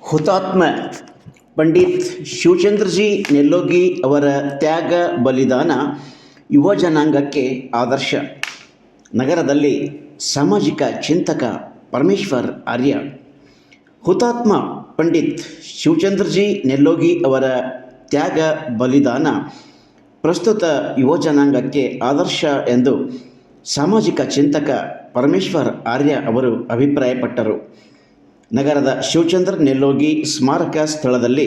ಹುತಾತ್ಮ ಪಂಡಿತ್ ಶಿವಚಂದ್ರಜಿ ನೆಲ್ಲೋಗಿ ಅವರ ತ್ಯಾಗ ಬಲಿದಾನ ಯುವ ಜನಾಂಗಕ್ಕೆ ಆದರ್ಶ. ನಗರದಲ್ಲಿ ಸಾಮಾಜಿಕ ಚಿಂತಕ ಪರಮೇಶ್ವರ್ ಆರ್ಯ. ಹುತಾತ್ಮ ಪಂಡಿತ್ ಶಿವಚಂದ್ರಜಿ ನೆಲ್ಲೋಗಿ ಅವರ ತ್ಯಾಗ ಬಲಿದಾನ ಪ್ರಸ್ತುತ ಯುವ ಜನಾಂಗಕ್ಕೆ ಆದರ್ಶ ಎಂದು ಸಾಮಾಜಿಕ ಚಿಂತಕ ಪರಮೇಶ್ವರ್ ಆರ್ಯ ಅವರು ಅಭಿಪ್ರಾಯಪಟ್ಟರು. ನಗರದ ಶಿವಚಂದ್ರ ನೆಲ್ಲೋಗಿ ಸ್ಮಾರಕ ಸ್ಥಳದಲ್ಲಿ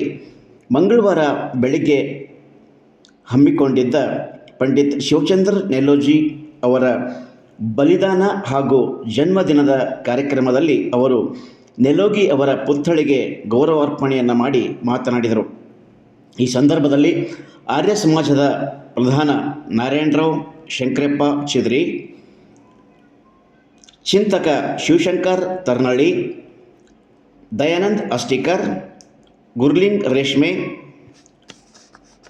ಮಂಗಳವಾರ ಬೆಳಿಗ್ಗೆ ಹಮ್ಮಿಕೊಂಡಿದ್ದ ಪಂಡಿತ್ ಶಿವಚಂದ್ರ ನೆಲ್ಲೋಜಿ ಅವರ ಬಲಿದಾನ ಹಾಗೂ ಜನ್ಮದಿನದ ಕಾರ್ಯಕ್ರಮದಲ್ಲಿ ಅವರು ನೆಲ್ಲೋಗಿ ಅವರ ಪುತ್ಥಳಿಗೆ ಗೌರವಾರ್ಪಣೆಯನ್ನು ಮಾಡಿ ಮಾತನಾಡಿದರು. ಈ ಸಂದರ್ಭದಲ್ಲಿ ಆರ್ಯ ಸಮಾಜದ ಪ್ರಧಾನ ನಾರಾಯಣರಾವ್ ಶಂಕರಪ್ಪ ಚಿದ್ರಿ, ಚಿಂತಕ ಶಿವಶಂಕರ್ ತರ್ನಳ್ಳಿ, ದಯಾನಂದ್ ಅಸ್ಟಿಕರ್, ಗುರ್ಲಿಂಗ್ ರೇಷ್ಮೆ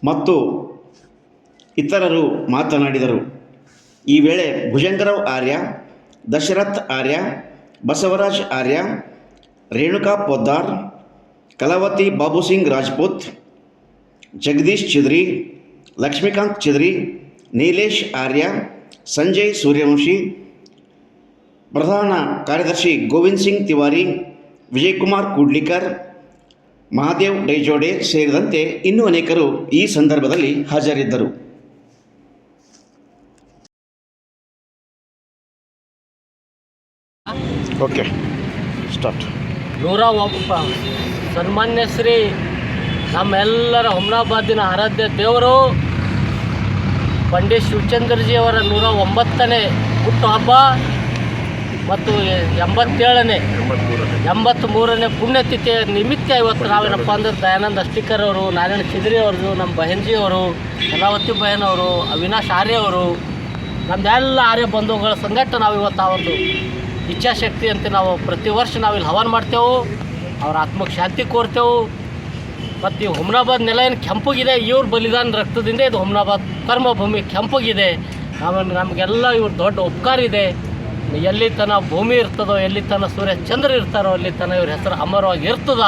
ಮತ್ತು ಇತರರು ಮಾತನಾಡಿದರು. ಈ ವೇಳೆ ಭುಜಂಗರಾವ್ ಆರ್ಯ, ದಶರಥ್ ಆರ್ಯ, ಬಸವರಾಜ್ ಆರ್ಯ, ರೇಣುಕಾ ಪೊದ್ದಾರ್, ಕಲಾವತಿ ಬಾಬುಸಿಂಗ್ ರಾಜ್ಪೂತ್, ಜಗದೀಶ್ ಚಿದ್ರಿ, ಲಕ್ಷ್ಮೀಕಾಂತ್ ಚಿದ್ರಿ, ನೀಲೇಶ್ ಆರ್ಯ, ಸಂಜಯ್ ಸೂರ್ಯವಂಶಿ, ಪ್ರಧಾನ ಕಾರ್ಯದರ್ಶಿ ಗೋವಿಂದ್ ಸಿಂಗ್ ತಿವಾರಿ, ವಿಜಯಕುಮಾರ್ ಕೂಡ್ಲಿಕರ್, ಮಹಾದೇವ್ ಡೈಜೋಡೆ ಸೇರಿದಂತೆ ಇನ್ನೂ ಅನೇಕರು ಈ ಸಂದರ್ಭದಲ್ಲಿ ಹಾಜರಿದ್ದರು. Okay, start. ಸನ್ಮಾನ್ಯ ಶ್ರೀ ನಮ್ಮೆಲ್ಲರ ಹುಮ್ನಾಬಾದಿನ ಆರಾಧ್ಯ ದೇವರು ಪಂಡಿತ್ ಶಿವಚಂದ್ರಜಿಯವರ 109ನೇ ಹುಟ್ಟುಹಬ್ಬ ಮತ್ತು 83ನೇ ಪುಣ್ಯತಿಥಿಯ ನಿಮಿತ್ತ ಇವತ್ತು ನಾವೇನಪ್ಪ ಅಂದ್ರೆ ದಯಾನಂದ್ ಅಸ್ಟಿಕರ್ ಅವರು, ನಾರಾಯಣ ಚಿದ್ರಿ ಅವ್ರದ್ದು, ನಮ್ಮ ಬಹನ್ಜಿ ಅವರು, ಕಲಾವತಿ ಬಹನ್ ಅವರು, ಅವಿನಾಶ್ ಆರ್ಯ ಅವರು, ನಮ್ಮದೆಲ್ಲ ಆರ್ಯ ಬಂಧುಗಳ ಸಂಘಟ ನಾವು ಇವತ್ತು ಆ ಒಂದು ಇಚ್ಛಾಶಕ್ತಿ ಅಂತ ನಾವು ಪ್ರತಿ ವರ್ಷ ನಾವಿಲ್ಲಿ ಹವನ ಮಾಡ್ತೇವೆ. ಅವ್ರ ಆತ್ಮಕ್ಕೆ ಶಾಂತಿ ಕೋರ್ತೇವೆ. ಮತ್ತು ಈ ಹುಮ್ನಾಬಾದ್ ನೆಲ ಏನು ಕೆಂಪಗಿದೆ, ಇವ್ರ ಬಲಿದಾನ ರಕ್ತದಿಂದ ಇದು ಹುಮ್ನಾಬಾದ್ ಕರ್ಮಭೂಮಿ ಕೆಂಪಗಿದೆ. ನಮಗೆಲ್ಲ ಇವ್ರ ದೊಡ್ಡ ಉಪಕಾರ ಇದೆ. ಎಲ್ಲಿ ತನ ಭೂಮಿ ಇರ್ತದೋ, ಎಲ್ಲಿ ತನ ಸೂರ್ಯ ಚಂದ್ರ ಇರ್ತಾರೋ, ಅಲ್ಲಿ ತನ ಇವ್ರ ಹೆಸರು ಅಮರವಾಗಿ ಇರ್ತದ.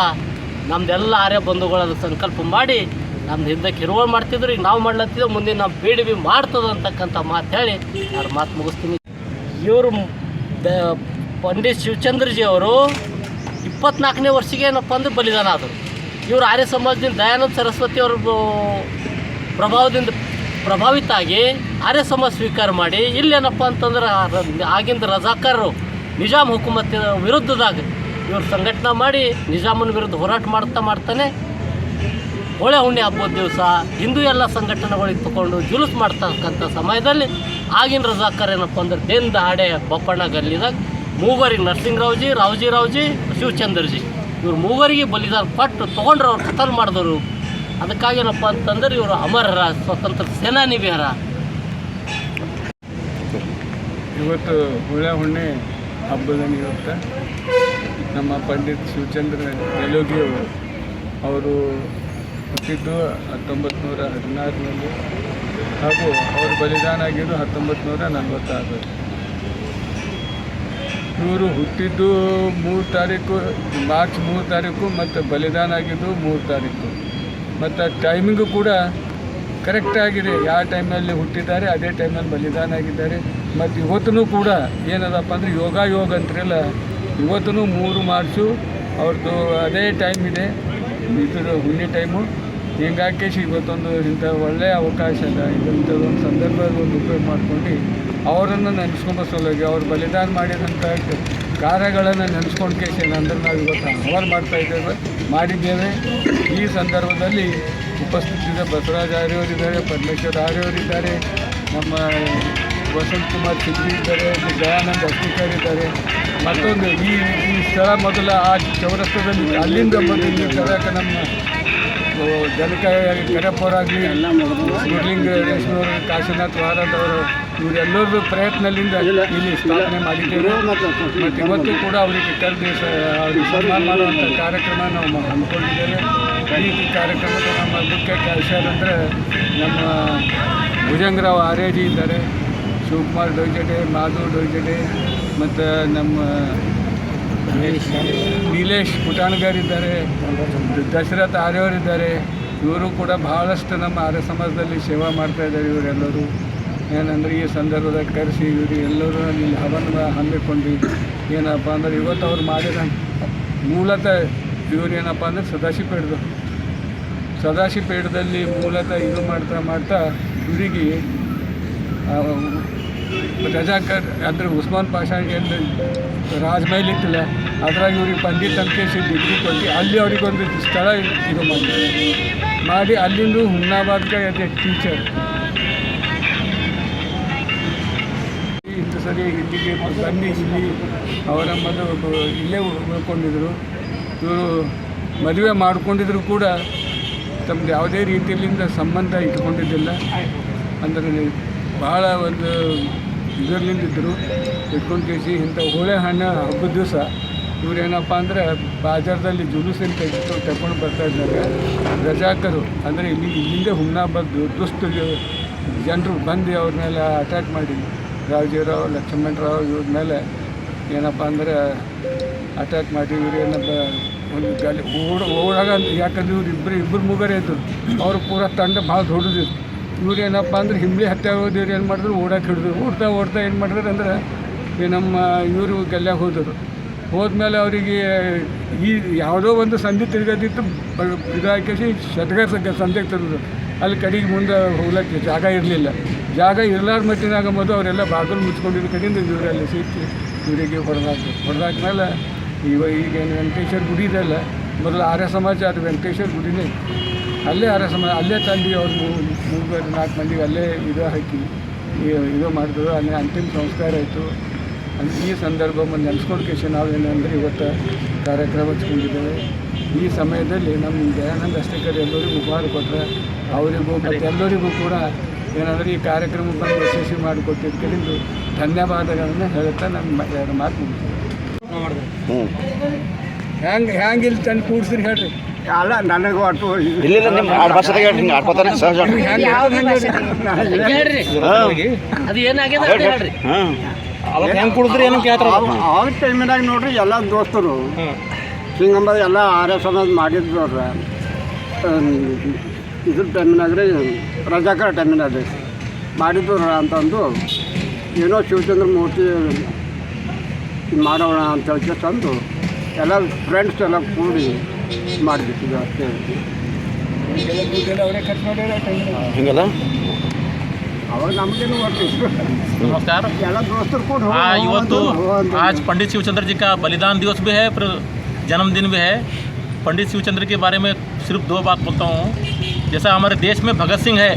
ನಮ್ಮದೆಲ್ಲ ಆರ್ಯ ಬಂಧುಗಳನ್ನ ಸಂಕಲ್ಪ ಮಾಡಿ ನಮ್ದು ಹಿಂದಕ್ಕೆ ಹಿರುವಳು ಮಾಡ್ತಿದ್ರು. ಈಗ ನಾವು ಮಾಡ್ಲತ್ತಿದ್ದೋ, ಮುಂದೆ ನಾವು ಬಿ ಮಾಡ್ತದ ಅಂತಕ್ಕಂಥ ಮಾತು ಹೇಳಿ ಅವ್ರ ಮಾತು ಮುಗಿಸ್ತೀನಿ. ಇವರು ಪಂಡಿತ್ ಶಿವಚಂದ್ರಜಿ ಅವರು 24ನೇ ವರ್ಷಕ್ಕೆ ಏನಪ್ಪ ಅಂದ್ರೆ ಬಲಿದಾನ ಆದರು. ಇವರು ಆರ್ಯ ಸಮಾಜದಿಂದ ದಯಾನಂದ ಸರಸ್ವತಿ ಅವ್ರ ಪ್ರಭಾವಿತ ಆಗಿ ಆರ್ಯ ಸಮಾಜ ಸ್ವೀಕಾರ ಮಾಡಿ ಇಲ್ಲೇನಪ್ಪ ಅಂತಂದ್ರೆ ಆಗಿಂದ ರಜಾಕಾರರು ನಿಜಾಮ್ ಹುಕುಮತ್ತಿನ ವಿರುದ್ಧದಾಗ ಇವರು ಸಂಘಟನೆ ಮಾಡಿ ನಿಜಾಮನ ವಿರುದ್ಧ ಹೋರಾಟ ಮಾಡ್ತಾನೆ ಹೋಳೆ ಹುಣ್ಣಿ ಹಬ್ಬದ ದಿವಸ ಹಿಂದೂ ಎಲ್ಲ ಸಂಘಟನೆಗಳಿಗೆ ತಗೊಂಡು ಜುಲೂಸ್ ಮಾಡ್ತಕ್ಕಂಥ ಸಮಯದಲ್ಲಿ ಆಗಿನ ರಜಾಕಾರ ಏನಪ್ಪ ಅಂದ್ರೆ ದೇಂದ ಹಾಡೆ ಬಪ್ಪಣ್ಣ ಗಲ್ಲಿದಾಗ ಮೂವರಿಗೆ ನರಸಿಂಗರಾವ್ಜಿ, ರಾವ್ಜಿ, ಶಿವಚಂದ್ರಜಿ ಇವ್ರು ಮೂವರಿಗೆ ಬಲಿದಾನ ಪಟ್ಟು ತೊಗೊಂಡ್ರು. ಅವ್ರು ಕತಲ್ ಮಾಡಿದವರು. ಅದಕ್ಕಾಗೇನಪ್ಪ ಅಂತಂದ್ರೆ ಇವರು ಅಮರರ ಸ್ವತಂತ್ರ ಸೇನಾನಿವಿಯರ. ಇವತ್ತು ಹೊಳೆ ಹುಣ್ಣೆ ಹಬ್ಬದ ನಿಮಿತ್ತ ನಮ್ಮ ಪಂಡಿತ್ ಶಿವಚಂದ್ರ ನೆಲ್ಲೋಗಿ ಅವರು ಹುಟ್ಟಿದ್ದು 1916ರಲ್ಲಿ ಹಾಗೂ ಅವರು ಬಲಿದಾನ ಆಗಿದ್ದು 1946. ಇವರು ಹುಟ್ಟಿದ್ದು 3 ತಾರೀಕು ಮಾರ್ಚ್ 3 ತಾರೀಕು ಮತ್ತು ಬಲಿದಾನ ಆಗಿದ್ದು 3 ತಾರೀಕು. ಮತ್ತು ಟೈಮಿಂಗು ಕೂಡ ಕರೆಕ್ಟಾಗಿದೆ. ಯಾವ ಟೈಮಲ್ಲಿ ಹುಟ್ಟಿದ್ದಾರೆ ಅದೇ ಟೈಮಲ್ಲಿ ಬಲಿದಾನ ಆಗಿದ್ದಾರೆ. ಮತ್ತು ಇವತ್ತೂ ಕೂಡ ಏನದಪ್ಪ ಅಂದರೆ ಯೋಗ ಅಂತಿರಲ್ಲ, ಇವತ್ತೂ 3 ಮಾರ್ಚು ಅವ್ರದ್ದು ಅದೇ ಟೈಮ್ ಇದೆ, ಇದರ ಹುಣ್ಣಿ ಟೈಮು. ಹಿಂಗಾಗಿ ಇವತ್ತೊಂದು ಇಂಥ ಒಳ್ಳೆಯ ಅವಕಾಶ ಅದ. ಇಂಥದ್ದೊಂದು ಸಂದರ್ಭದಲ್ಲಿ ಉಪಯೋಗ ಮಾಡ್ಕೊಂಡು ಅವರನ್ನು ನೆನೆಸ್ಕೊಂಬ ಸಲುವಾಗಿ ಅವ್ರು ಬಲಿದಾನ ಮಾಡಿದಂಥ ಕಾರ್ಯಗಳನ್ನು ನೆನೆಸ್ಕೊಂಡು ಅಂದರೆ ನಾವು ಇವತ್ತು ಹವನ ಮಾಡಿದ್ದೇವೆ. ಈ ಸಂದರ್ಭದಲ್ಲಿ ಉಪಸ್ಥಿತಿದೆ ಬಸವರಾಜ ಆರ್ಯವರಿದ್ದಾರೆ, ಪರಮೇಶ್ವರ್ ಆರ್ಯವರಿದ್ದಾರೆ, ನಮ್ಮ ವಸಂತ್ ಕುಮಾರ್ ಚಿದ್ರಿ ಇದ್ದಾರೆ, ದಯಾನಂದ್ ಅಸ್ಟಿಕರ್ ಇದ್ದಾರೆ. ಮತ್ತೊಂದು ಈ ಸ್ಥಳ ಮೊದಲ ಆ ಚೌರಸ್ತದಲ್ಲಿ ಅಲ್ಲಿಂದ ಮೊದಲು ಸ್ಥಳಕ್ಕೆ ನಮ್ಮ ಜನಕ ಕರೆಪ್ಪವರಾಗಲಿ, ಗುರ್ಲಿಂಗ್ ರೇಷ್ಮೆಯವರು, ಕಾಶಿನಾಥ್ ವಾರದವರು ಇವರೆಲ್ಲರದ್ದು ಪ್ರಯತ್ನದಿಂದ ಇಲ್ಲಿ ಸ್ಥಾಪನೆ ಮಾಡಿದ್ದೇವೆ. ಮತ್ತು ಇವತ್ತು ಕೂಡ ಅವರಿಗೆ ದಿವಸ ಅವ್ರಿಗೆ ಸನ್ಮಾನ ಮಾಡುವಂಥ ಕಾರ್ಯಕ್ರಮ ನಾವು ಹಮ್ಮಿಕೊಂಡಿದ್ದೇವೆ. ಈ ಕಾರ್ಯಕ್ರಮದ ನಮ್ಮ ಮುಖ್ಯ ವಿಷಯದಂದರೆ ನಮ್ಮ ಭುಜಂಗರಾವ್ ಆರ್ಯಜಿ ಇದ್ದಾರೆ, ಶಿವಕುಮಾರ್ ಡೊಯ್ಜಡೆ, ಮಾಧವ್ ಡೊಯ್ಜಡೆ ಮತ್ತು ನಮ್ಮ ನೀಲೇಶ್ ಪುಟಾಣಗಾರ್ ಇದ್ದಾರೆ, ದಶರಥ್ ಆರ್ಯವರಿದ್ದಾರೆ. ಇವರು ಕೂಡ ಬಹಳಷ್ಟು ನಮ್ಮ ಆರ್ಯ ಸಮಾಜದಲ್ಲಿ ಸೇವಾ ಮಾಡ್ತಾಯಿದ್ದಾರೆ. ಇವರೆಲ್ಲರೂ ಏನಂದರೆ ಈ ಸಂದರ್ಭದಾಗ ಕರೆಸಿ ಇವರು ಎಲ್ಲರೂ ಅಲ್ಲಿ ಹವನ ಹಮ್ಮಿಕೊಂಡು ಏನಪ್ಪ ಅಂದ್ರೆ ಇವತ್ತು ಅವ್ರು ಮಾಡಿದ ಮೂಲತಃ ಇವರು ಏನಪ್ಪ ಅಂದರೆ ಸದಾಶಿವಪೇಟದಲ್ಲಿ ಮೂಲತಃ ಇದು ಮಾಡ್ತಾ ಇವರಿಗೆ ರಜಾಕರ್ ಅಂದರೆ ಉಸ್ಮಾನ್ ಪಾಷಾಗೆ ರಾಜಮಹಲ್ ಇತ್ತಿಲ್ಲ, ಅದ್ರಾಗ ಇವ್ರಿಗೆ ಪಂಡಿತ್ ಅಂಕೇಶ್ ಡಿಗ್ರಿ ಕೊಟ್ಟು ಅಲ್ಲಿ ಅವ್ರಿಗೊಂದು ಸ್ಥಳ ಇದು ಮಾಡಿ ಅಲ್ಲಿಂದ ಹುಮ್ನಾಬಾದ್ಗೆ ಅದೇ ಟೀಚರ್ ಇಂಥ ಸರಿ ಇಲ್ಲಿಗೆ ಬನ್ನಿ ಇಲ್ಲಿ ಅವರ ಇಲ್ಲೇ ಉಳ್ಕೊಂಡಿದ್ರು. ಇವರು ಮದುವೆ ಮಾಡ್ಕೊಂಡಿದ್ರು ಕೂಡ ತಮ್ಮದು ಯಾವುದೇ ರೀತಿಯಲ್ಲಿಂದ ಸಂಬಂಧ ಇಟ್ಕೊಂಡಿದ್ದಿಲ್ಲ. ಅಂದರೆ ಭಾಳ ಒಂದು ಇದರಲ್ಲಿಂದಿದ್ದರು ಇಟ್ಕೊಂಡು ಕೇಸಿ ಇಂಥ ಹೋಳೆ ಹಣ್ಣು ಹಬ್ಬದ ದಿವಸ ಇವರೇನಪ್ಪ ಅಂದರೆ ಬಾಜಾರದಲ್ಲಿ ಜುಲೂಸ್ ಅಂತ ತಗೊಂಡು ಬರ್ತಾಯಿದ್ದಾಗ ರಜಾಕರು ಅಂದರೆ ಇಲ್ಲಿಂದ ಹುಮ್ನಾಬಾದ್ ದುಷ್ಟ ಜನರು ಬಂದು ಅವ್ರ ಮೇಲೆ ಅಟ್ಯಾಕ್ ಮಾಡಿ ರಾವ್ಜಿರಾವ್ ಲಕ್ಷ್ಮಣರಾವ್ ಇವ್ರ ಮೇಲೆ ಏನಪ್ಪ ಅಂದರೆ ಅಟ್ಯಾಕ್ ಮಾಡಿ ಇವರೇನಪ್ಪ ಒಂದು ಗಾಲಿ ಓಡಾಗ ಯಾಕಂದ್ರೆ ಇಬ್ಬರು ಮುಗರೇ ಇದ್ದರು. ಅವರು ಪೂರ ತಂಡ ಭಾಳ ದೊಡ್ಡದಿತ್ತು. ಇವ್ರೇನಪ್ಪ ಅಂದ್ರೆ ಹಿಂಬಳಿ ಹತ್ಯೆ ಹೋದವ್ರು ಏನು ಮಾಡಿದ್ರು ಓಡಕ್ಕೆ ಹಿಡಿದ್ರು. ಓಡ್ತಾ ಏನು ಮಾಡಿದ್ರು ಅಂದ್ರೆ ನಮ್ಮ ಇವರು ಗಲ್ಯಾಗ ಹೋದ್ಮೇಲೆ ಅವರಿಗೆ ಈ ಯಾವುದೋ ಒಂದು ಸಂಧಿ ತಿರುಗೋದಿತ್ತು ಇದಾಕಿ ಸಂಧಿಗೆ ತರೋದು. ಅಲ್ಲಿ ಕಡೆಗೆ ಮುಂದೆ ಹೋಗ್ಲಿಕ್ಕೆ ಜಾಗ ಇರಲಿಲ್ಲ. ಜಾಗ ಇರಲಾರ್ದ ಮಟ್ಟಿನಾಗ ಮೊದಲು ಅವರೆಲ್ಲ ಬಾಗಿಲು ಮುಚ್ಕೊಂಡಿದ್ದ ಕಡೆಯಿಂದ ಇವರಲ್ಲಿ ಸಿಕ್ಕಿ ಇವರಿಗೆ ಹೊಡೆದಾದ್ಮೇಲೆ ಈಗೇನು ವೆಂಕಟೇಶ್ವರ ಗುಡಿ ಇದೆಲ್ಲ ಮೊದಲು ಆರ್ಯ ಸಮಾಜ ಅದು ವೆಂಕಟೇಶ್ವರ ಗುಡಿನೇ ಅಲ್ಲೇ ಆರ್ಯ ಸಮಾಜ ಅಲ್ಲೇ ತಂದು ಅವ್ರು 3-4 ಮಂದಿಗೆ ಅಲ್ಲೇ ಇದು ಹಾಕಿ ಇದು ಮಾಡಿದ್ರು. ಅಲ್ಲೇ ಅಂತಿಮ ಸಂಸ್ಕಾರ ಆಯಿತು. ಈ ಸಂದರ್ಭವನ್ನು ನೆನೆಸ್ಕೊಂಡು ನಾವು ಏನಂದರೆ ಇವತ್ತು ಕಾರ್ಯಕ್ರಮ ಹಚ್ಕೊಂಡಿದ್ದೇವೆ. ಈ ಸಮಯದಲ್ಲಿ ನಮ್ಮ ದಯಾನಂದ ಅಷ್ಟೇಕರ್ ಎಲ್ಲರಿಗೂ ಉಪಹಾರ ಕೊಟ್ಟರೆ ಅವರಿಗೂ ಮತ್ತು ಎಲ್ಲರಿಗೂ ಕೂಡ ಏನಂದರೆ ಈ ಕಾರ್ಯಕ್ರಮ ಬಂದು ಯಶಸ್ವಿ ಮಾಡಿಕೊಟ್ಟಿದ್ದಕ್ಕಿಂತ ಧನ್ಯವಾದಗಳನ್ನು ಹೇಳುತ್ತಾ ನನ್ನ 2 ಮಾತು ಮುಗಿಸ್ತೀನಿ. ಹೆಂಗೆ ಇಲ್ಲಿ ತಂದು ಕೂಡ್ಸ್ರಿ ಹೇಳ್ರಿ. ಅಲ್ಲ ನನಗೆ ಒಟ್ಟು ಇಲ್ಲಿಂದ ನಿಮ್ಮ ಭಾಷೆದಾಗ ಹಿಂಗೆ ಆಡ್ಕೋತಾನೆ ಸಹಜ. ಹೇಳ್ರಿ ಅದು ಏನಾಗಿದೆ ಅಂತ ಹೇಳ್ರಿ. ಅವಾಗ ಹೆಂಗೆ ಕುಡಿದ್ರಿ ಏನೋ ಕೇಳ್ತಾರೆ. ಆವಾಗ ಟೈಮಿನಾಗ ನೋಡ್ರಿ ಎಲ್ಲ ದೋಸ್ತರು ಹಿಂಗಂಬ ಎಲ್ಲ ಆರ್ಯ ಸಮಾಜ ಮಾಡಿದ್ರು ಅವ್ರ ಇದ್ರ ಟೈಮಿನಾಗ ರೀ ರಜಾಕರ ಟೈಮಿನಾಗ ರೀ ಮಾಡಿದ್ರು ಅಂತಂದು ಏನೋ ಶಿವಚಂದ್ರ ಮೂರ್ತಿ ಮಾಡೋಣ ಅಂತ ಹೇಳಿ ತಂದು ಎಲ್ಲ ಫ್ರೆಂಡ್ಸ್ ಎಲ್ಲ ಕೂಡಿ ಮಾಡಿಬಿಟ್ಟಿದ್ದು ಅಷ್ಟೇ. ಅವರೇ ಖರ್ಚು ಮಾಡ್ಯಾರ ಹಿಂಗಲ್ಲ ಅವಾಗ ನಮಗೇನು ಬರ್ತಿದ್ರು. नमस्कार। ಎಲ್ಲ ದೋಸ್ತರು ಕೂಡ ಇವತ್ತು आज पंडित शिवचंद्र जी का बलिदान दिवस भी है, फिर जन्मदिन भी है। पंडित शिवचंद्र के बारे में सिर्फ 2 बात बोलता हूँ। जैसा हमारे देश में भगत सिंह है,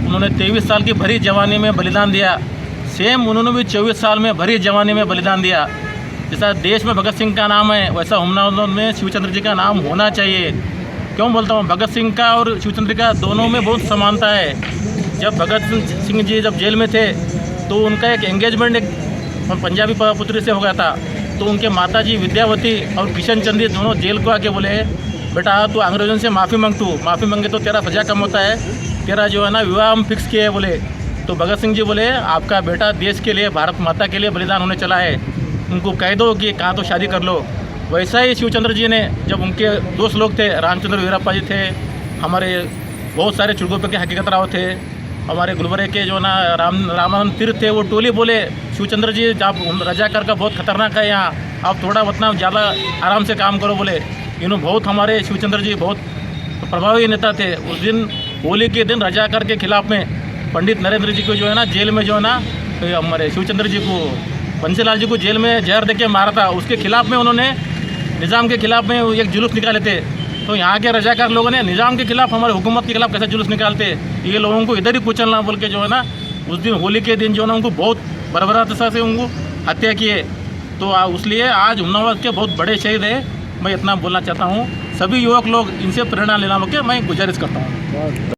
उन्होंने 23 साल की भरी जवानी में बलिदान दिया। सेम उन्होंने भी 24 साल में भरी जवानी में बलिदान दिया। जैसा देश में भगत सिंह का नाम है, वैसा हुमनाबाद में शिवचंद्र जी का नाम होना चाहिए। क्यों बोलता हूँ? भगत सिंह का और शिवचंद्र का दोनों में बहुत समानता है। जब भगत सिंह जी जब जेल में थे तो उनका एक एंगेजमेंट एक पंजाबी पुत्री से हो गया था। तो उनके माताजी विद्यावती और किशन चंद जी दोनों जेल को आके बोले, बेटा तू अंग्रेज़ों से माफ़ी मांग, तू माफ़ी मांगे तो तेरा सज़ा कम होता है, तेरा जो है ना विवाह हम फिक्स किए बोले। तो भगत सिंह जी बोले, आपका बेटा देश के लिए, भारत माता के लिए बलिदान होने चला है, उनको कह दो कि कहाँ तो शादी कर लो। वैसा ही शिवचंद्र जी ने, जब उनके दोस्त लोग थे, रामचंद्र वीरप्पा जी थे, हमारे बहुत सारे चुड़गोपे के हकीकत राव थे, हमारे गुलबर्गे के जो ना रामानंद तीर्थ थे, वो टोली बोले शिवचंद्र जी आप रजाकार का बहुत खतरनाक है यहाँ, आप थोड़ा उतना ज़्यादा आराम से काम करो बोले। इन्होंने बहुत हमारे शिवचंद्र जी बहुत प्रभावी नेता थे। उस दिन होली के दिन रजाकार के खिलाफ में पंडित नरेंद्र जी को जो है ना जेल में जो है ना हमारे शिवचंद्र जी को, बंसीलाल जी को जेल में जहर देके मारा था। उसके खिलाफ में उन्होंने निज़ाम के खिलाफ में एक जुलूस निकाले थे। तो यहाँ के रजाकार लोगों ने निज़ाम के खिलाफ, हमारे हुकूमत के खिलाफ कैसे जुलूस निकालते, ये लोगों को इधर ही कुचलना बोल के जो है ना उस दिन होली के दिन जो है ना उनको बहुत बर्बरता से उनको हत्या किए। तो इसलिए आज हुमनाबाद के बहुत बड़े शहीद है। मैं इतना बोलना चाहता हूँ, सभी युवक लोग इनसे प्रेरणा लेना बोल के मैं गुजारिश करता हूँ।